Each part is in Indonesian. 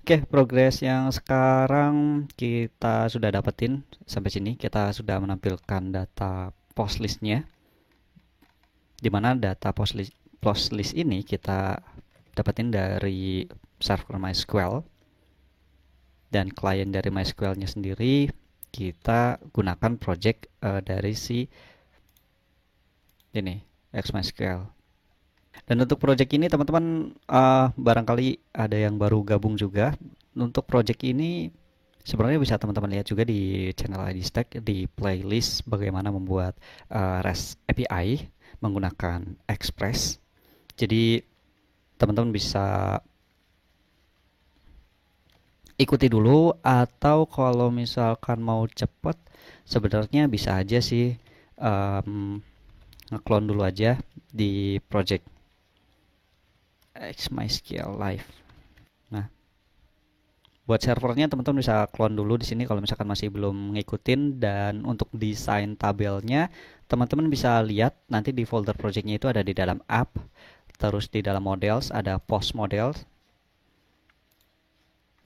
Oke, progres yang sekarang kita sudah dapetin sampai sini. Kita sudah menampilkan data post listnya, di mana data post list ini kita dapetin dari server MySQL, dan klien dari MySQL-nya sendiri kita gunakan project dari si ini XMySQL. Dan untuk project ini teman-teman barangkali ada yang baru gabung juga. Untuk project ini sebenarnya bisa teman-teman lihat juga di channel ID Stack di playlist bagaimana membuat REST API menggunakan Express. Jadi teman-teman bisa ikuti dulu, atau kalau misalkan mau cepet sebenarnya bisa aja sih ngeklon dulu aja di project XMySQL Live. Nah, buat servernya teman-teman bisa clone dulu di sini kalau misalkan masih belum ngikutin. Dan untuk desain tabelnya teman-teman bisa lihat nanti di folder projectnya itu ada di dalam app, terus di dalam models ada post models.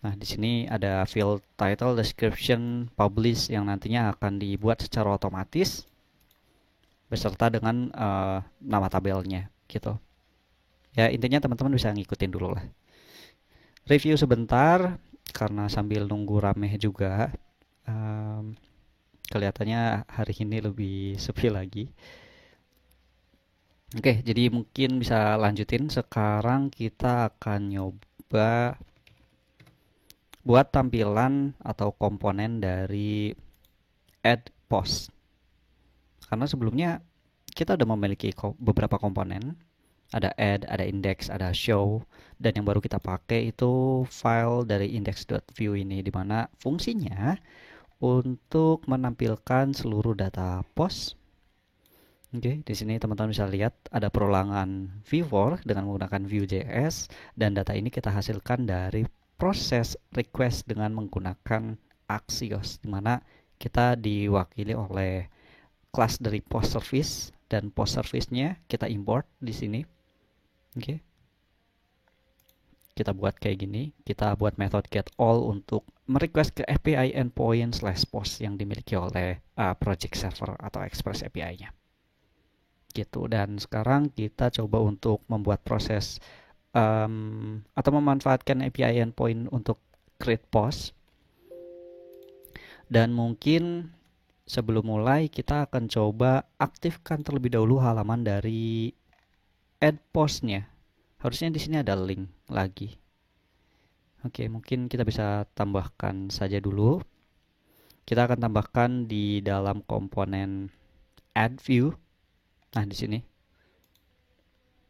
Nah, di sini ada field title, description, publish yang nantinya akan dibuat secara otomatis beserta dengan nama tabelnya gitu. Ya, intinya teman-teman bisa ngikutin dulu lah. Review sebentar karena sambil nunggu rame juga. Um, Kelihatannya hari ini lebih sepi lagi. Oke, jadi mungkin bisa lanjutin. Sekarang kita akan nyoba buat tampilan atau komponen dari add post. Karena sebelumnya kita udah memiliki beberapa komponen. Ada add, ada index, ada show. Dan yang baru kita pakai itu file dari index.view ini, dimana fungsinya untuk menampilkan seluruh data post. Oke, di sini teman-teman bisa lihat ada perulangan v4 dengan menggunakan Vue.js, dan data ini kita hasilkan dari proses request dengan menggunakan Axios, di mana kita diwakili oleh kelas dari post service, dan post service-nya kita import di sini. Oke, kita buat kayak gini. Kita buat method get all untuk merequest ke API endpoint slash post yang dimiliki oleh project server atau Express API-nya. Gitu. Dan sekarang kita coba untuk membuat proses atau memanfaatkan API endpoint untuk create post. Dan mungkin sebelum mulai kita akan coba aktifkan terlebih dahulu halaman dari add postnya. Harusnya di sini ada link lagi. Oke, mungkin kita bisa tambahkan saja dulu. Kita akan tambahkan di dalam komponen add view. Nah, di sini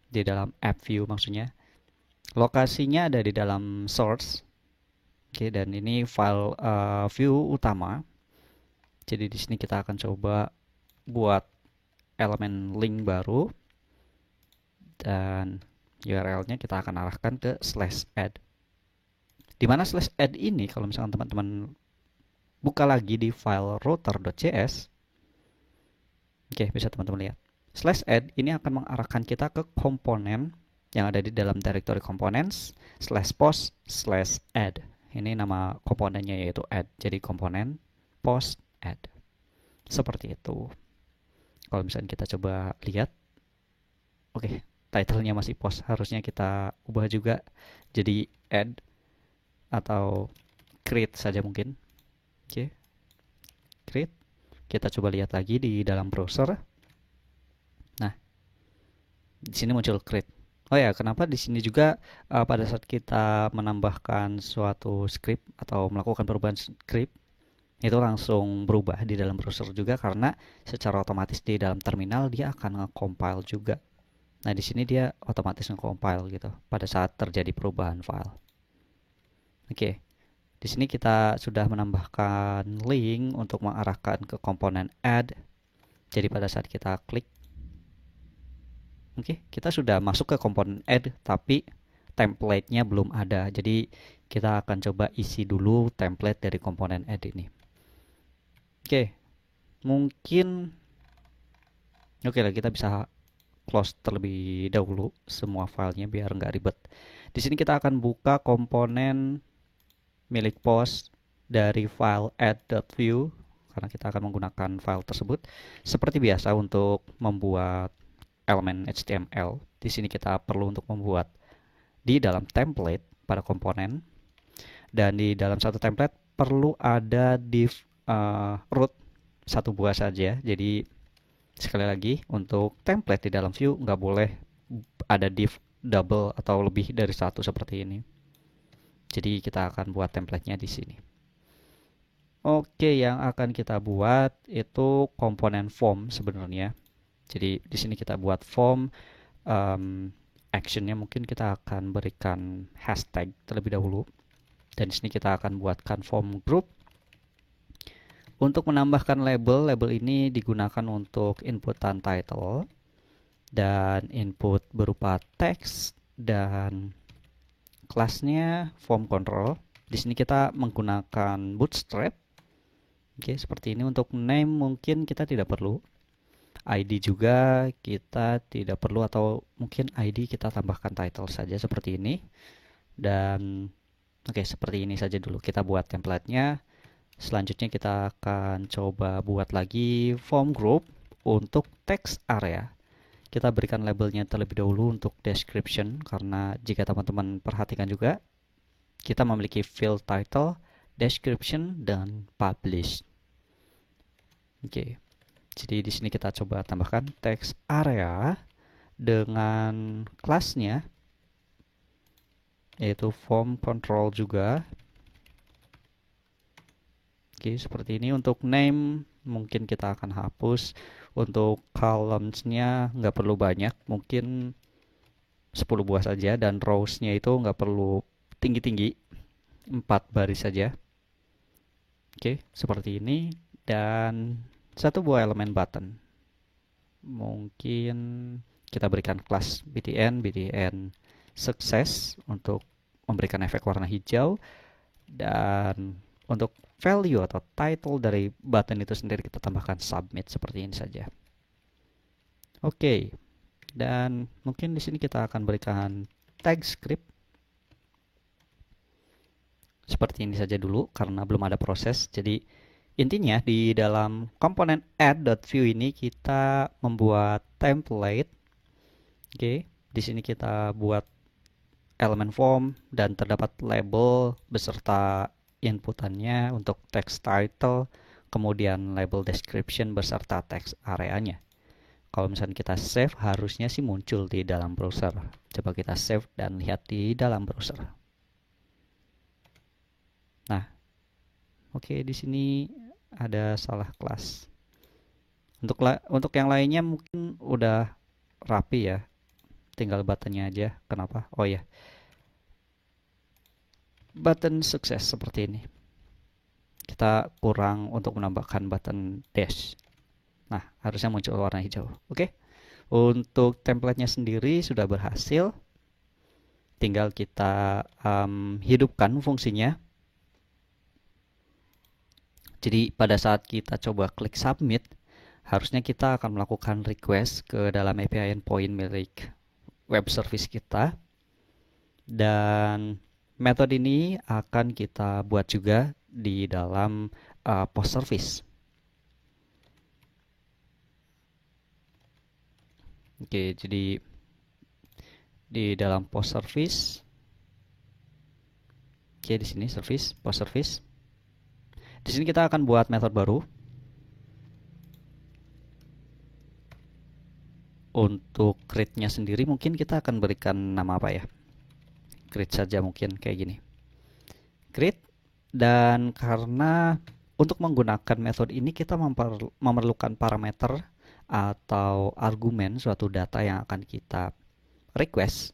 di dalam app view maksudnya. Lokasinya ada di dalam source. Oke, dan ini file view utama. Jadi di sini kita akan coba buat elemen link baru, dan URL-nya kita akan arahkan ke /add. Di mana /add ini kalau misalkan teman-teman buka lagi di file router.js, oke, bisa teman-teman lihat. /add ini akan mengarahkan kita ke komponen yang ada di dalam directory components /post/add. Ini nama komponennya yaitu add. Jadi komponen post add. Seperti itu. Kalau misalnya kita coba lihat, oke, title-nya masih post. Harusnya kita ubah juga jadi add atau create saja mungkin. Oke, create. Kita coba lihat lagi di dalam browser. Nah, di sini muncul create. Oh ya, kenapa di sini juga pada saat kita menambahkan suatu script atau melakukan perubahan script itu langsung berubah di dalam browser juga, karena secara otomatis di dalam terminal dia akan nge-compile juga. Nah, di sini dia otomatis nge-compile gitu pada saat terjadi perubahan file. Oke. Di sini kita sudah menambahkan link untuk mengarahkan ke komponen add. Jadi pada saat kita klik, oke, kita sudah masuk ke komponen add, tapi template-nya belum ada. Jadi kita akan coba isi dulu template dari komponen add ini. Oke, mungkin oke lah, kita bisa close terlebih dahulu semua filenya biar nggak ribet. Di sini kita akan buka komponen milik post dari file add.view karena kita akan menggunakan file tersebut. Seperti biasa untuk membuat elemen HTML, di sini kita perlu untuk membuat di dalam template pada komponen, dan di dalam satu template perlu ada div root satu buah saja. Jadi sekali lagi, untuk template di dalam view nggak boleh ada div double atau lebih dari satu seperti ini. Jadi kita akan buat templatenya di sini. Oke, yang akan kita buat itu komponen form sebenarnya. Jadi di sini kita buat form, actionnya mungkin kita akan berikan hashtag terlebih dahulu. Dan di sini kita akan buatkan form group. Untuk menambahkan label ini digunakan untuk inputan title dan input berupa teks, dan kelasnya form control. Di sini kita menggunakan bootstrap. Oke, seperti ini. Untuk name mungkin kita tidak perlu. ID juga kita tidak perlu, atau mungkin ID kita tambahkan title saja seperti ini. Dan oke, seperti ini saja dulu kita buat templatenya. Selanjutnya kita akan coba buat lagi form group untuk text area. Kita berikan labelnya terlebih dahulu untuk description, karena jika teman-teman perhatikan juga kita memiliki field title, description, dan publish. Oke. Jadi di sini kita coba tambahkan text area dengan kelasnya yaitu form control juga. Oke, seperti ini. Untuk name mungkin kita akan hapus. Untuk columns-nya nggak perlu banyak, mungkin 10 buah saja, dan rows-nya itu nggak perlu tinggi-tinggi, 4 baris saja. Oke, seperti ini. Dan satu buah elemen button. Mungkin kita berikan kelas btn success untuk memberikan efek warna hijau, dan untuk value atau title dari button itu sendiri kita tambahkan submit seperti ini saja. Oke. Dan mungkin di sini kita akan berikan tag script. Seperti ini saja dulu karena belum ada proses. Jadi intinya di dalam komponen add.view ini kita membuat template. Oke, di sini kita buat elemen form dan terdapat label beserta inputannya untuk text title, kemudian label description beserta text areanya. Kalau misalnya kita save, harusnya sih muncul di dalam browser. Coba kita save dan lihat di dalam browser. Nah, oke, di sini ada salah kelas. Untuk yang lainnya mungkin udah rapi ya. Tinggal buttonnya aja. Kenapa? Oh ya. Button sukses seperti ini. Kita kurang untuk menambahkan button dash. Nah, harusnya muncul warna hijau. Oke. Untuk templatenya sendiri sudah berhasil. Tinggal kita hidupkan fungsinya. Jadi pada saat kita coba klik submit, harusnya kita akan melakukan request ke dalam API endpoint milik web service kita. Dan metode ini akan kita buat juga di dalam post service. Oke, jadi di dalam post service, oke, di sini service, post service. Di sini kita akan buat metode baru. Untuk create-nya sendiri mungkin kita akan berikan nama apa ya? Create saja mungkin kayak gini. Create, dan karena untuk menggunakan metode ini kita memerlukan parameter atau argumen suatu data yang akan kita request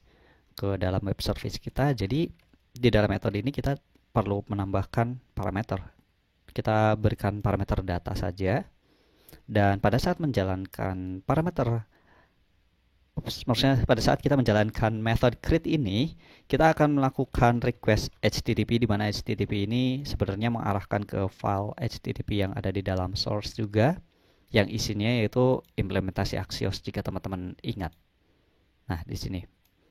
ke dalam web service kita. Jadi di dalam metode ini kita perlu menambahkan parameter. Kita berikan parameter data saja, dan pada saat menjalankan maksudnya pada saat kita menjalankan method create ini, kita akan melakukan request HTTP, di mana HTTP ini sebenarnya mengarahkan ke file HTTP yang ada di dalam source juga, yang isinya yaitu implementasi Axios jika teman-teman ingat. Nah, di sini.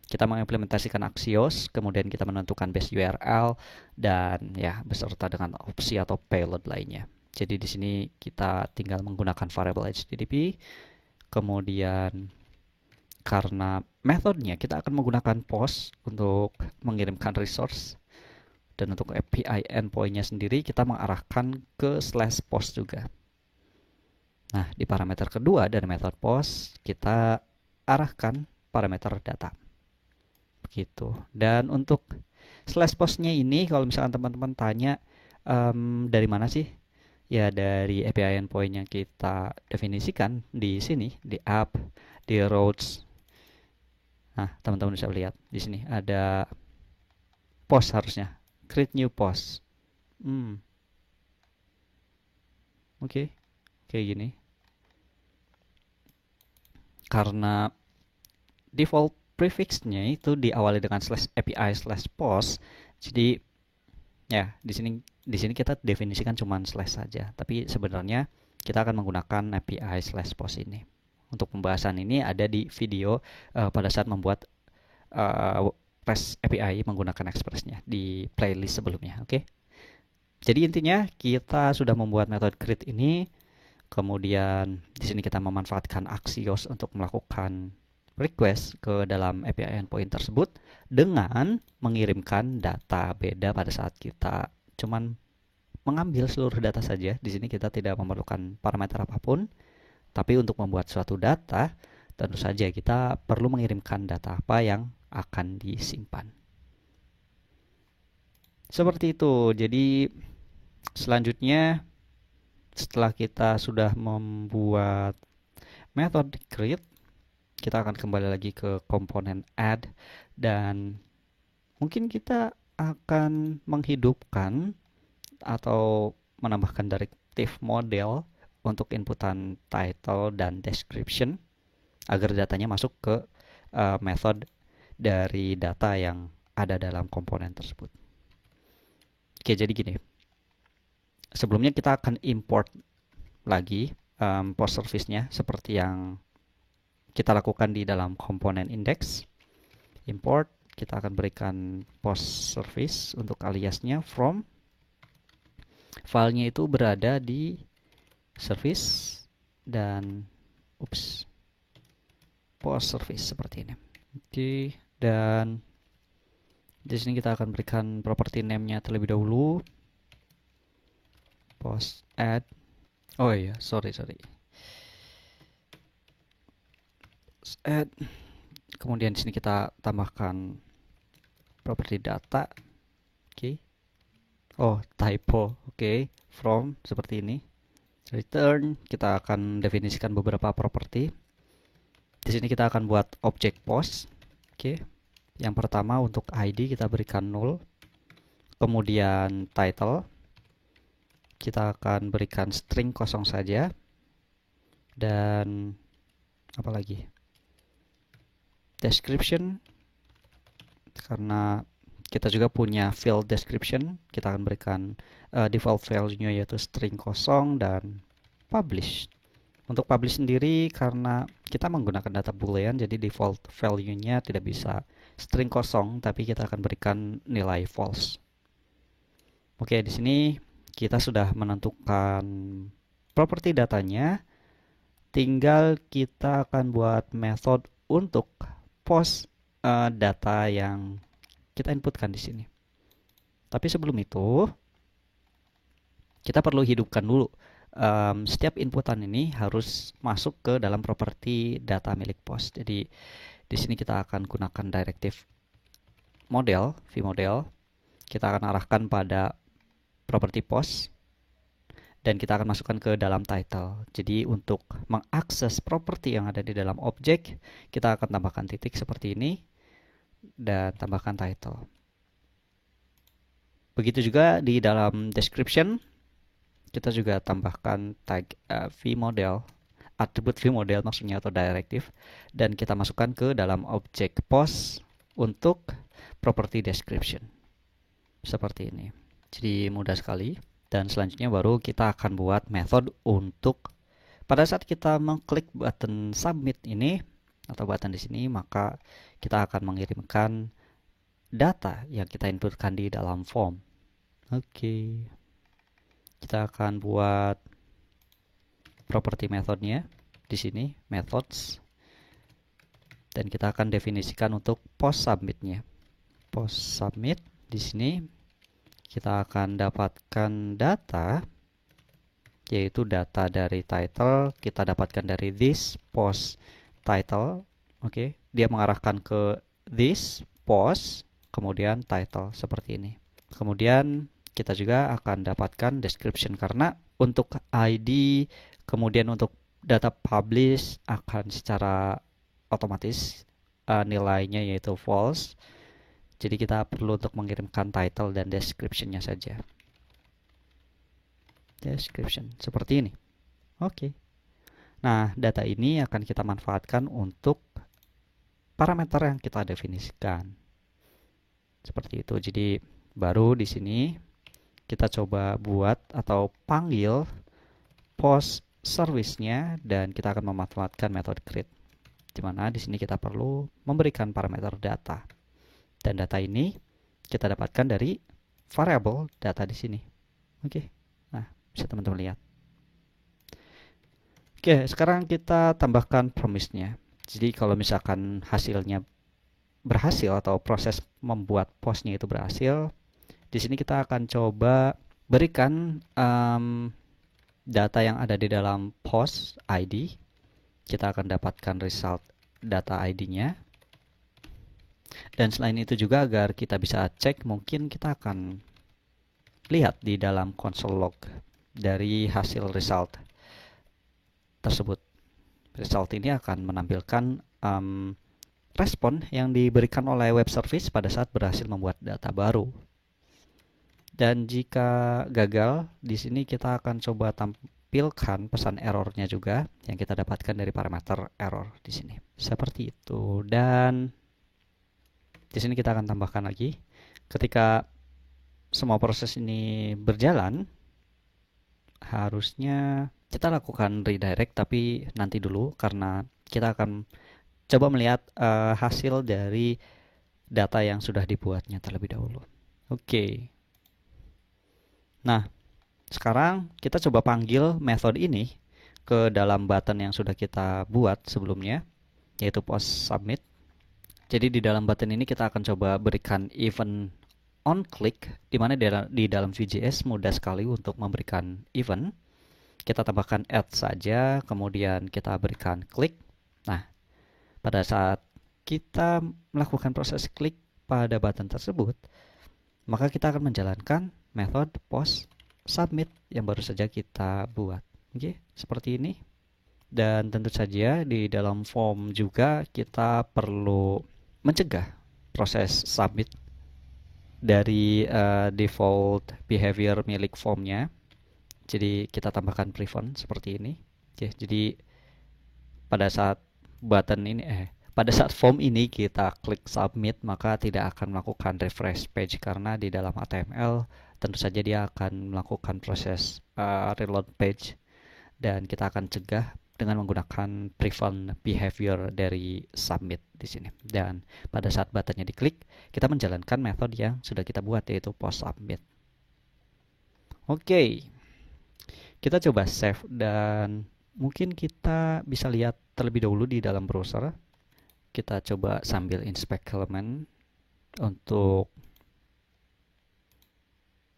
Kita mengimplementasikan Axios, kemudian kita menentukan base URL dan ya beserta dengan opsi atau payload lainnya. Jadi di sini kita tinggal menggunakan variable HTTP, kemudian karena metodenya kita akan menggunakan POST untuk mengirimkan resource, dan untuk API endpoint-nya sendiri kita mengarahkan ke /post juga. Nah, di parameter kedua dari method POST kita arahkan parameter data. Begitu. Dan untuk /post-nya ini kalau misalkan teman-teman tanya dari mana sih? Ya dari API endpoint yang kita definisikan di sini, di app, di routes. Nah, teman-teman bisa lihat di sini ada post harusnya. Create new post. Oke. Kayak gini. Karena default prefixnya itu diawali dengan /API/post. Jadi ya di sini kita definisikan cuma slash saja, tapi sebenarnya kita akan menggunakan API/post ini. Untuk pembahasan ini ada di video pada saat membuat REST API menggunakan Express-nya di playlist sebelumnya, oke? Jadi intinya kita sudah membuat metode create ini, kemudian di sini kita memanfaatkan Axios untuk melakukan request ke dalam API endpoint tersebut dengan mengirimkan data beda pada saat kita cuman mengambil seluruh data saja. Di sini kita tidak memerlukan parameter apapun, tapi untuk membuat suatu data tentu saja kita perlu mengirimkan data apa yang akan disimpan. Seperti itu. Jadi selanjutnya setelah kita sudah membuat method create, kita akan kembali lagi ke komponen add dan mungkin kita akan menghidupkan atau menambahkan directive model untuk inputan title dan description agar datanya masuk ke method dari data yang ada dalam komponen tersebut. Oke, jadi gini. Sebelumnya kita akan import lagi post service-nya seperti yang kita lakukan di dalam komponen index. Import, kita akan berikan post service untuk aliasnya from. Filenya itu berada di service dan post service seperti ini. Oke, dan di sini kita akan berikan property name-nya terlebih dahulu. Post add. Oh iya, sorry. Add. Kemudian di sini kita tambahkan property data. Oke. Oh, typo. Oke, from seperti ini. Return, kita akan definisikan beberapa properti. Di sini kita akan buat object post. Oke. Yang pertama untuk ID kita berikan null. Kemudian title kita akan berikan string kosong saja. Dan apa lagi? Description, karena kita juga punya field description, kita akan berikan default value-nya yaitu string kosong dan publish. Untuk publish sendiri karena kita menggunakan data boolean, jadi default value-nya tidak bisa string kosong, tapi kita akan berikan nilai false. Oke, di sini kita sudah menentukan properti datanya. Tinggal kita akan buat method untuk post data yang kita inputkan di sini. Tapi sebelum itu, kita perlu hidupkan dulu. Setiap inputan ini harus masuk ke dalam properti data milik post. Jadi di sini kita akan gunakan directive model, vModel. Kita akan arahkan pada properti post dan kita akan masukkan ke dalam title. Jadi untuk mengakses properti yang ada di dalam objek, kita akan tambahkan titik seperti ini dan tambahkan title. Begitu juga di dalam description, kita juga tambahkan tag vModel, atribut vModel maksudnya atau directive, dan kita masukkan ke dalam objek post untuk property description. Seperti ini. Jadi mudah sekali. Dan selanjutnya baru kita akan buat method untuk pada saat kita mengklik button submit ini, atau button di sini, maka kita akan mengirimkan data yang kita inputkan di dalam form. Oke. Kita akan buat property methodnya di sini, methods. Dan kita akan definisikan untuk post submitnya. Post submit di sini kita akan dapatkan data, yaitu data dari title. Kita dapatkan dari this post title. Oke, dia mengarahkan ke this post, kemudian title seperti ini. Kemudian kita juga akan dapatkan description, karena untuk ID kemudian untuk data publish akan secara otomatis nilainya yaitu false. Jadi kita perlu untuk mengirimkan title dan description-nya saja. Description seperti ini. Oke. Nah, data ini akan kita manfaatkan untuk parameter yang kita definisikan. Seperti itu. Jadi baru di sini kita coba buat atau panggil post service-nya, dan kita akan memanfaatkan metode create, di mana di sini kita perlu memberikan parameter data. Dan data ini kita dapatkan dari variable data di sini. Oke. Nah, bisa teman-teman lihat. Oke, sekarang kita tambahkan promise-nya. Jadi kalau misalkan hasilnya berhasil atau proses membuat postnya itu berhasil, di sini kita akan coba berikan data yang ada di dalam post ID. Kita akan dapatkan result data ID-nya. Dan selain itu juga agar kita bisa cek, mungkin kita akan lihat di dalam console log dari hasil result tersebut. Result ini akan menampilkan respon yang diberikan oleh web service pada saat berhasil membuat data baru. Dan jika gagal, di sini kita akan coba tampilkan pesan errornya juga yang kita dapatkan dari parameter error di sini. Seperti itu. Dan di sini kita akan tambahkan lagi, ketika semua proses ini berjalan, harusnya kita lakukan redirect, tapi nanti dulu karena kita akan coba melihat hasil dari data yang sudah dibuatnya terlebih dahulu. Oke. Nah, sekarang kita coba panggil method ini ke dalam button yang sudah kita buat sebelumnya, yaitu post submit. Jadi di dalam button ini kita akan coba berikan event on click, di mana di dalam Vue.js mudah sekali untuk memberikan event. Kita tambahkan add saja, kemudian kita berikan klik. Nah, pada saat kita melakukan proses klik pada button tersebut, maka kita akan menjalankan method post submit yang baru saja kita buat. Oke, seperti ini. Dan tentu saja di dalam form juga kita perlu mencegah proses submit dari default behavior milik formnya. Jadi kita tambahkan prevent seperti ini. Oke, jadi pada saat button ini pada saat form ini kita klik submit, maka tidak akan melakukan refresh page, karena di dalam HTML tentu saja dia akan melakukan proses reload page, dan kita akan cegah dengan menggunakan prevent behavior dari submit di sini. Dan pada saat buttonnya diklik, kita menjalankan metode yang sudah kita buat, yaitu post submit. Oke, kita coba save, dan mungkin kita bisa lihat terlebih dahulu di dalam browser. Kita coba sambil inspect element untuk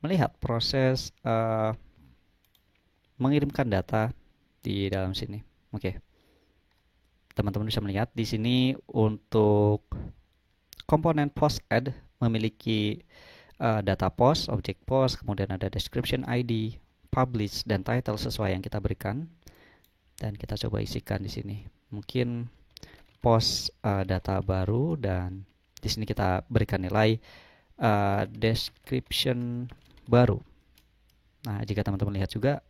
melihat proses mengirimkan data di dalam sini. Oke. Teman-teman bisa melihat di sini untuk komponen post add memiliki data post, object post, kemudian ada description ID, publish, dan title sesuai yang kita berikan. Dan kita coba isikan di sini. Mungkin post data baru, dan di sini kita berikan nilai description baru. Nah, jika teman-teman lihat juga,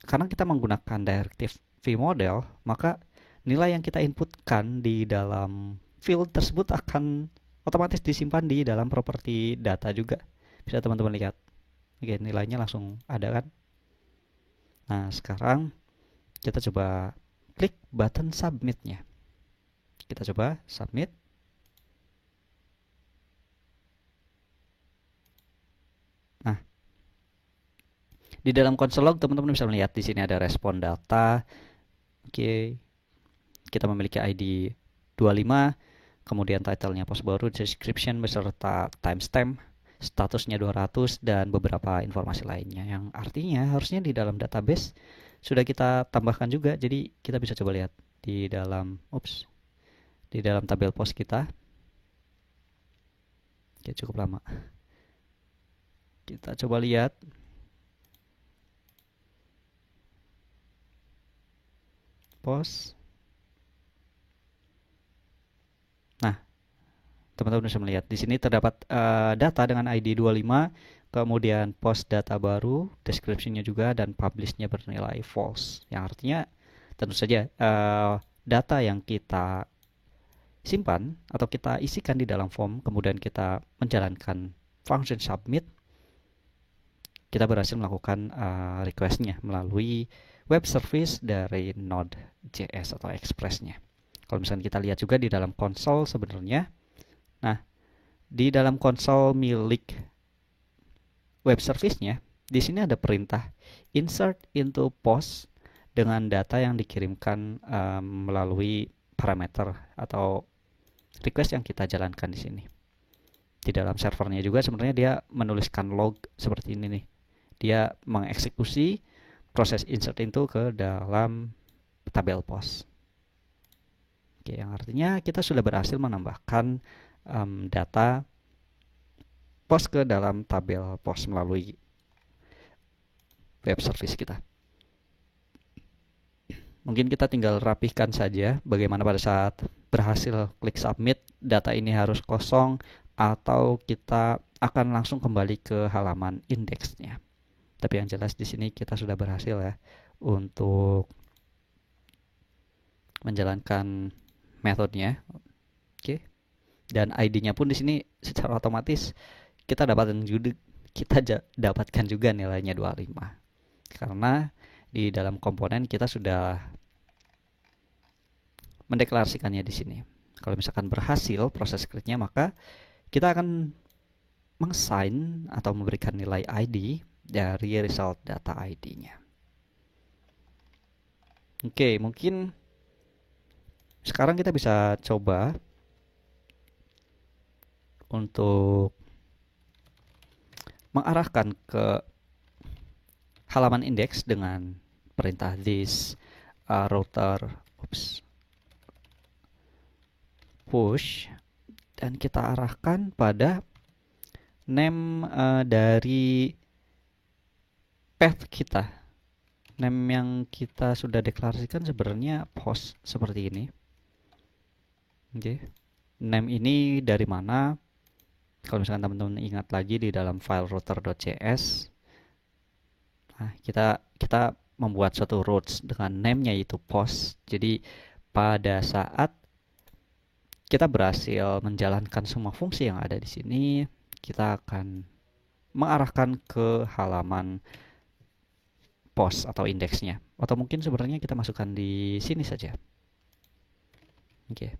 karena kita menggunakan directive vModel, maka nilai yang kita inputkan di dalam field tersebut akan otomatis disimpan di dalam properti data juga. Bisa teman-teman lihat. Oke, nilainya langsung ada kan? Nah, sekarang kita coba klik button submit-nya. Kita coba submit. Nah, di dalam console log teman-teman bisa melihat di sini ada respon data. Oke. Kita memiliki ID 25, kemudian title-nya post baru, description beserta timestamp, statusnya 200 dan beberapa informasi lainnya yang artinya harusnya di dalam database sudah kita tambahkan juga. Jadi kita bisa coba lihat di dalam di dalam tabel post kita. Oke, cukup lama. Kita coba lihat. Post. Nah, teman-teman bisa melihat di sini terdapat data dengan ID 25, kemudian post data baru, description-nya juga, dan publish-nya bernilai false. Yang artinya tentu saja data yang kita simpan atau kita isikan di dalam form, kemudian kita menjalankan function submit, kita berhasil melakukan request-nya melalui web service dari Node.js atau Express-nya. Kalau misalnya kita lihat juga di dalam konsol sebenarnya, nah di dalam konsol milik web service-nya, di sini ada perintah insert into post dengan data yang dikirimkan melalui parameter atau request yang kita jalankan di sini. Di dalam servernya juga sebenarnya dia menuliskan log seperti ini nih. Dia mengeksekusi proses insert into ke dalam tabel post. Oke, yang artinya kita sudah berhasil menambahkan data post ke dalam tabel post melalui web service kita. Mungkin kita tinggal rapihkan saja bagaimana pada saat berhasil klik submit, data ini harus kosong atau kita akan langsung kembali ke halaman indeksnya. Tapi yang jelas di sini kita sudah berhasil ya untuk menjalankan metodenya. Oke. Dan ID-nya pun di sini secara otomatis kita dapatkan juga nilainya 25. Karena di dalam komponen kita sudah mendeklarasikannya di sini. Kalau misalkan berhasil proses create-nya, maka kita akan meng-assign atau memberikan nilai ID dari result data ID-nya. Oke, mungkin sekarang kita bisa coba untuk mengarahkan ke halaman indeks dengan perintah this router push, dan kita arahkan pada name dari path kita. Name yang kita sudah deklarasikan sebenarnya post seperti ini. Oke. Name ini dari mana? Kalau misalkan teman-teman ingat lagi di dalam file router.js, nah, kita membuat suatu routes dengan name-nya yaitu post. Jadi pada saat kita berhasil menjalankan semua fungsi yang ada di sini, kita akan mengarahkan ke halaman post atau indeksnya. Atau mungkin sebenarnya kita masukkan di sini saja. Oke.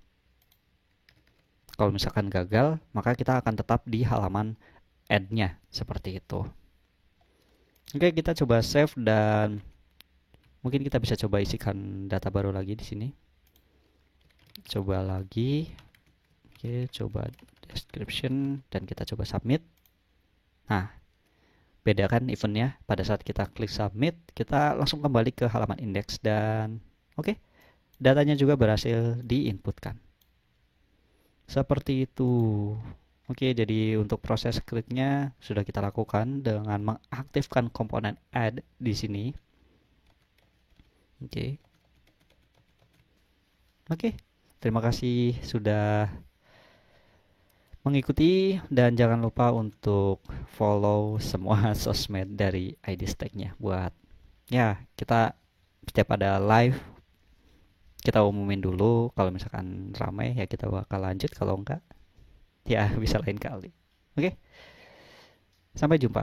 Kalau misalkan gagal, maka kita akan tetap di halaman add-nya seperti itu. Oke, kita coba save dan mungkin kita bisa coba isikan data baru lagi di sini. Coba lagi. Oke, coba description dan kita coba submit. Nah, beda kan eventnya, pada saat kita klik submit, kita langsung kembali ke halaman index dan oke, datanya juga berhasil diinputkan. Seperti itu. Oke, jadi untuk proses create-nya sudah kita lakukan dengan mengaktifkan komponen add di sini. Oke. Oke, terima kasih sudah mengikuti dan jangan lupa untuk follow semua sosmed dari ID Stack-nya buat ya kita setiap ada live kita umumin dulu, kalau misalkan ramai ya kita bakal lanjut, kalau enggak ya bisa lain kali. Oke. Sampai jumpa.